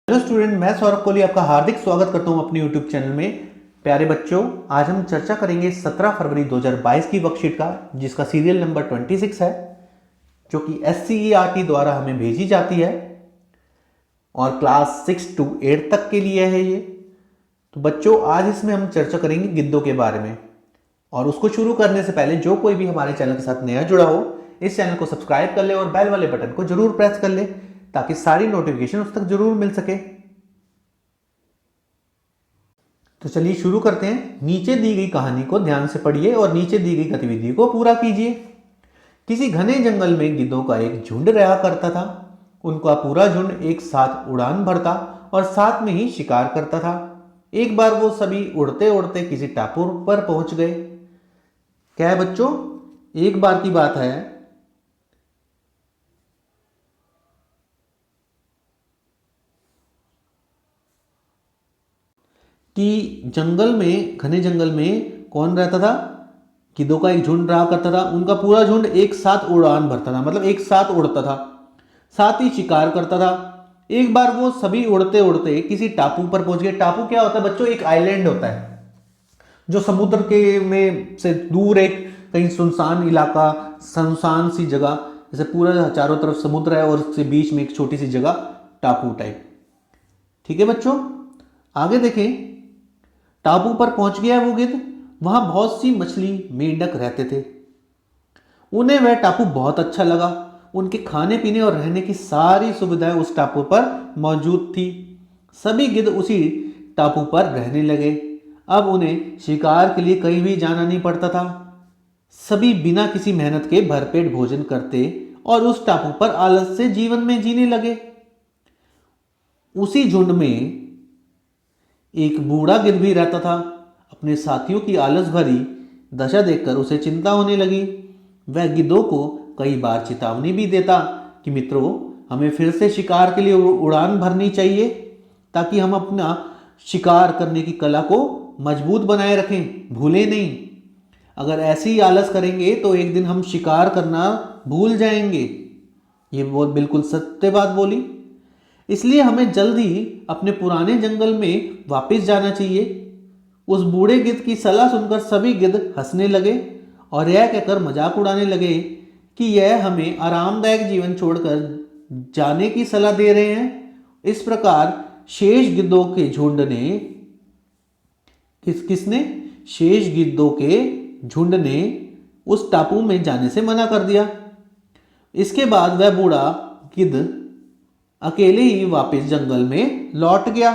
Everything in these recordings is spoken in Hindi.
हेलो स्टूडेंट, मैं सौरभ कोहली आपका हार्दिक स्वागत करता हूं अपने यूट्यूब चैनल में। प्यारे बच्चों, आज हम चर्चा करेंगे 17 फरवरी 2022 की वर्कशीट का, जिसका सीरियल नंबर 26 है, जो कि SCERT द्वारा हमें भेजी जाती है और क्लास 6 to 8 तक के लिए है ये। तो बच्चों, आज इसमें हम चर्चा करेंगे गिद्धों के बारे में। और उसको शुरू करने से पहले जो कोई भी हमारे चैनल के साथ नया जुड़ा हो, इस चैनल को सब्सक्राइब कर ले और बेल वाले बटन को जरूर प्रेस कर ले, ताकि सारी नोटिफिकेशन उस तक जरूर मिल सके। तो चलिए शुरू करते हैं। नीचे दी गई कहानी को ध्यान से पढ़िए और नीचे दी गई गतिविधि को पूरा कीजिए। किसी घने जंगल में गिद्धों का एक झुंड रहा करता था। उनका पूरा झुंड एक साथ उड़ान भरता और साथ में ही शिकार करता था। एक बार वो सभी उड़ते उड़ते किसी टापू पर पहुंच गए। क्या है बच्चों? एक बार की बात है कि घने जंगल में कौन रहता था? गिद्धों का एक झुंड रहा करता था। उनका पूरा झुंड एक साथ उड़ान भरता था, मतलब एक साथ उड़ता था, साथ ही शिकार करता था। एक बार वो सभी उड़ते उड़ते किसी टापू पर पहुंच गए। टापू क्या होता है बच्चों? एक आइलैंड होता है जो समुद्र के में से दूर, एक कहीं सुनसान इलाका, सुनसान सी जगह, जैसे पूरा चारों तरफ समुद्र है और उसके बीच में एक छोटी सी जगह, टापू टाइप। ठीक है बच्चों, आगे देखें। टापू पर पहुंच गया वो गिद्ध। वहां बहुत सी मछली, मेंढक रहते थे। उन्हें वह टापू बहुत अच्छा लगा। उनके खाने पीने और रहने की सारी सुविधाएं उस टापू पर मौजूद थी। सभी गिद्ध उसी टापू पर रहने लगे। अब उन्हें शिकार के लिए कहीं भी जाना नहीं पड़ता था। सभी बिना किसी मेहनत के भरपेट भोजन करते और उस टापू पर आलस से जीवन में जीने लगे। उसी झुंड में एक बूढ़ा गिद्ध भी रहता था। अपने साथियों की आलस भरी दशा देखकर उसे चिंता होने लगी। वह गिद्धों को कई बार चेतावनी भी देता कि मित्रों, हमें फिर से शिकार के लिए उड़ान भरनी चाहिए, ताकि हम अपना शिकार करने की कला को मजबूत बनाए रखें, भूलें नहीं। अगर ऐसे ही आलस करेंगे तो एक दिन हम शिकार करना भूल जाएंगे। ये वो बिल्कुल सत्य बात बोली। इसलिए हमें जल्द ही अपने पुराने जंगल में वापस जाना चाहिए। उस बूढ़े गिद्ध की सलाह सुनकर सभी गिद्ध हंसने लगे और यह कहकर मजाक उड़ाने लगे कि यह हमें आरामदायक जीवन छोड़कर जाने की सलाह दे रहे हैं। इस प्रकार शेष गिद्धों के झुंड ने किसने शेष गिद्धों के झुंड ने उस टापू में जाने से मना कर दिया। इसके बाद वह बूढ़ा गिद्ध अकेले ही वापस जंगल में लौट गया।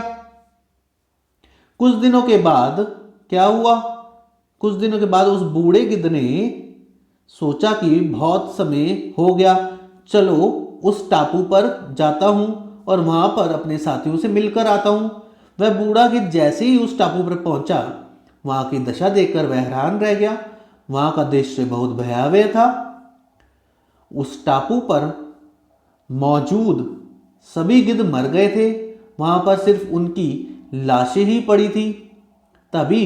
कुछ दिनों के बाद क्या हुआ? कुछ दिनों के बाद उस बूढ़े गिद्ध ने सोचा कि बहुत समय हो गया, चलो उस टापू पर जाता हूं और वहां पर अपने साथियों से मिलकर आता हूं। वह बूढ़ा गिद्ध जैसे ही उस टापू पर पहुंचा, वहां की दशा देखकर वह हैरान रह गया। वहां का दृश्य बहुत भयावह था। उस टापू पर मौजूद सभी गिद्ध मर गए थे। वहां पर सिर्फ उनकी लाशें ही पड़ी थी। तभी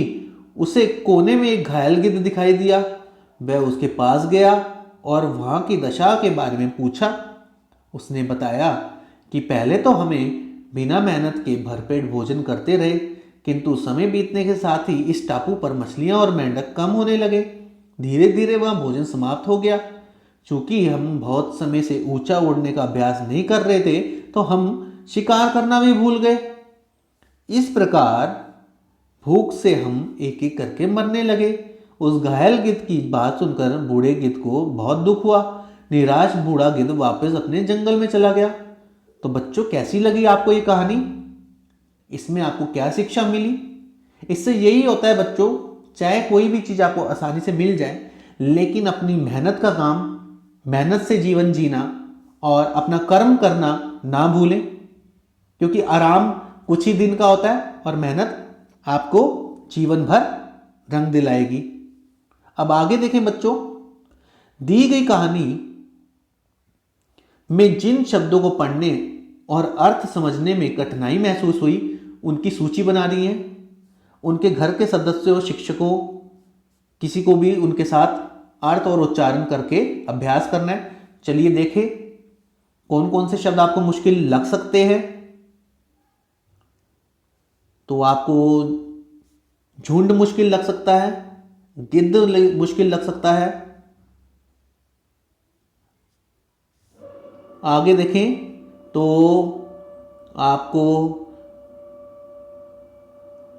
उसे कोने में एक घायल गिद्ध दिखाई दिया। वह उसके पास गया और वहां की दशा के बारे में पूछा। उसने बताया कि पहले तो हमें बिना मेहनत के भरपेट भोजन करते रहे, किंतु समय बीतने के साथ ही इस टापू पर मछलियां और मेंढक कम होने लगे। धीरे धीरे वह भोजन समाप्त हो गया। चूंकि हम बहुत समय से ऊंचा उड़ने का अभ्यास नहीं कर रहे थे, तो हम शिकार करना भी भूल गए। इस प्रकार भूख से हम एक एक करके मरने लगे। उस घायल गिद्ध की बात सुनकर बूढ़े गिद्ध को बहुत दुख हुआ। निराश बूढ़ा गिद्ध वापस अपने जंगल में चला गया। तो बच्चों, कैसी लगी आपको ये कहानी? इसमें आपको क्या शिक्षा मिली? इससे यही होता है बच्चों, चाहे कोई भी चीज आपको आसानी से मिल जाए, लेकिन अपनी मेहनत का काम, मेहनत से जीवन जीना और अपना कर्म करना ना भूलें, क्योंकि आराम कुछ ही दिन का होता है और मेहनत आपको जीवन भर रंग दिलाएगी। अब आगे देखें बच्चों। दी गई कहानी में जिन शब्दों को पढ़ने और अर्थ समझने में कठिनाई महसूस हुई, उनकी सूची बना दी है। उनके घर के सदस्यों, शिक्षकों, किसी को भी उनके साथ अर्थ और उच्चारण करके अभ्यास करना है। चलिए देखें कौन कौन से शब्द आपको मुश्किल लग सकते हैं। तो आपको झुंड मुश्किल लग सकता है, गिद्ध मुश्किल लग सकता है। आगे देखें तो आपको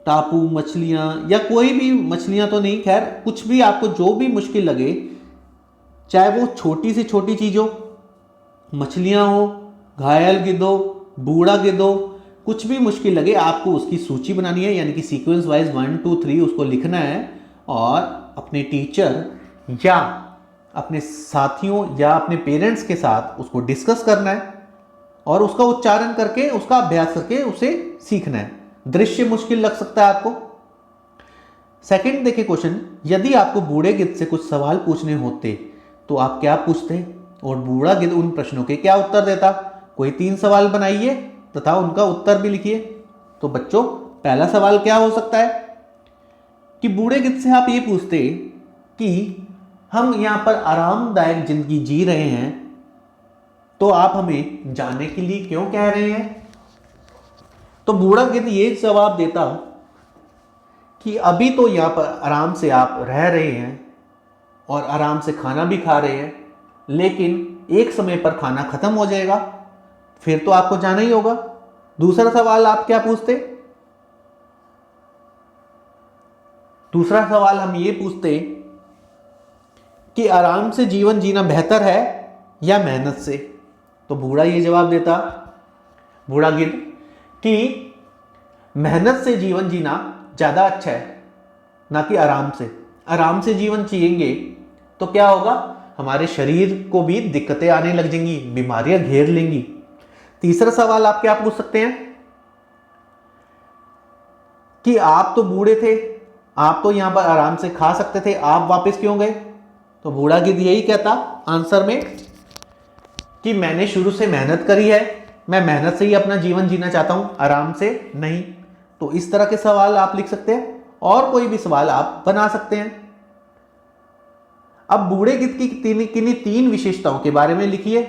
टापू मछलियां या कोई भी मछलियां तो नहीं, खैर कुछ भी आपको जो भी मुश्किल लगे, चाहे वो छोटी से छोटी चीज हो, मछलियां हो, घायल गिद्ध हो, बूढ़ा गिद्ध हो, कुछ भी मुश्किल लगे आपको उसकी सूची बनानी है, यानी कि सीक्वेंस वाइज 1 2 3 उसको लिखना है और अपने टीचर या अपने साथियों या अपने पेरेंट्स के साथ उसको डिस्कस करना है और उसका उच्चारण करके उसका अभ्यास करके उसे सीखना है। दृश्य मुश्किल लग सकता है आपको। सेकंड देखिए क्वेश्चन, यदि आपको बूढ़े गिद्ध से कुछ सवाल पूछने होते तो आप क्या पूछते और बूढ़ा गिद्ध उन प्रश्नों के क्या उत्तर देता? कोई 3 सवाल बनाइए तथा उनका उत्तर भी लिखिए। तो बच्चों, पहला सवाल क्या हो सकता है कि बूढ़े गिद्ध से आप ये पूछते कि हम यहां पर आरामदायक जिंदगी जी रहे हैं, तो आप हमें जाने के लिए क्यों कह रहे हैं? तो बूढ़ा गिद्ध ये जवाब देता कि अभी तो यहां पर आराम से आप रह रहे हैं और आराम से खाना भी खा रहे हैं, लेकिन एक समय पर खाना खत्म हो जाएगा, फिर तो आपको जाना ही होगा। दूसरा सवाल आप क्या पूछते? दूसरा सवाल हम ये पूछते कि आराम से जीवन जीना बेहतर है या मेहनत से? तो बूढ़ा ये जवाब देता, बूढ़ा गिद्ध, कि मेहनत से जीवन जीना ज्यादा अच्छा है, ना कि आराम से। आराम से जीवन जिएंगे तो क्या होगा, हमारे शरीर को भी दिक्कतें आने लग जाएंगी, बीमारियां घेर लेंगी। तीसरा सवाल आप क्या पूछ सकते हैं कि आप तो बूढ़े थे, आप तो यहां पर आराम से खा सकते थे, आप वापस क्यों गए? तो बूढ़ा गिद्ध यही कहता आंसर में कि मैंने शुरू से मेहनत करी है, मैं मेहनत से ही अपना जीवन जीना चाहता हूं, आराम से नहीं। तो इस तरह के सवाल आप लिख सकते हैं और कोई भी सवाल आप बना सकते हैं। अब बूढ़े गिद्ध की किन्हीं 3 विशेषताओं के बारे में लिखिए।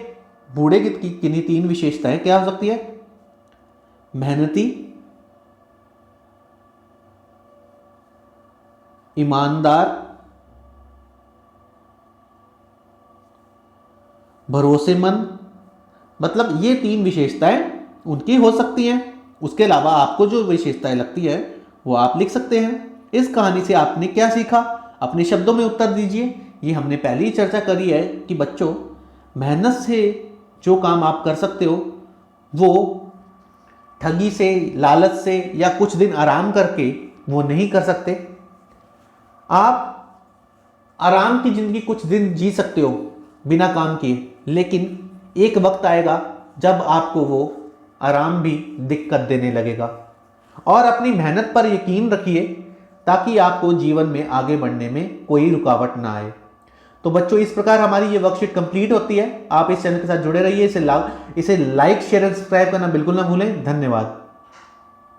बूढ़े गिद्ध की किन्हीं 3 विशेषताएं क्या हो सकती है? मेहनती, ईमानदार, भरोसेमंद। मतलब ये 3 विशेषताएं उनकी हो सकती हैं। उसके अलावा आपको जो विशेषताएं लगती है वो आप लिख सकते हैं। इस कहानी से आपने क्या सीखा, अपने शब्दों में उत्तर दीजिए। ये हमने पहले ही चर्चा करी है कि बच्चों, मेहनत से जो काम आप कर सकते हो वो ठगी से, लालच से या कुछ दिन आराम करके वो नहीं कर सकते। आप आराम की जिंदगी कुछ दिन जी सकते हो बिना काम किए, लेकिन एक वक्त आएगा जब आपको वो आराम भी दिक्कत देने लगेगा। और अपनी मेहनत पर यकीन रखिए ताकि आपको जीवन में आगे बढ़ने में कोई रुकावट ना आए। तो बच्चों, इस प्रकार हमारी ये वर्कशीट कंप्लीट होती है। आप इस चैनल के साथ जुड़े रहिए, इसे लाइक शेयर एंड सब्सक्राइब करना बिल्कुल ना भूलें। धन्यवाद।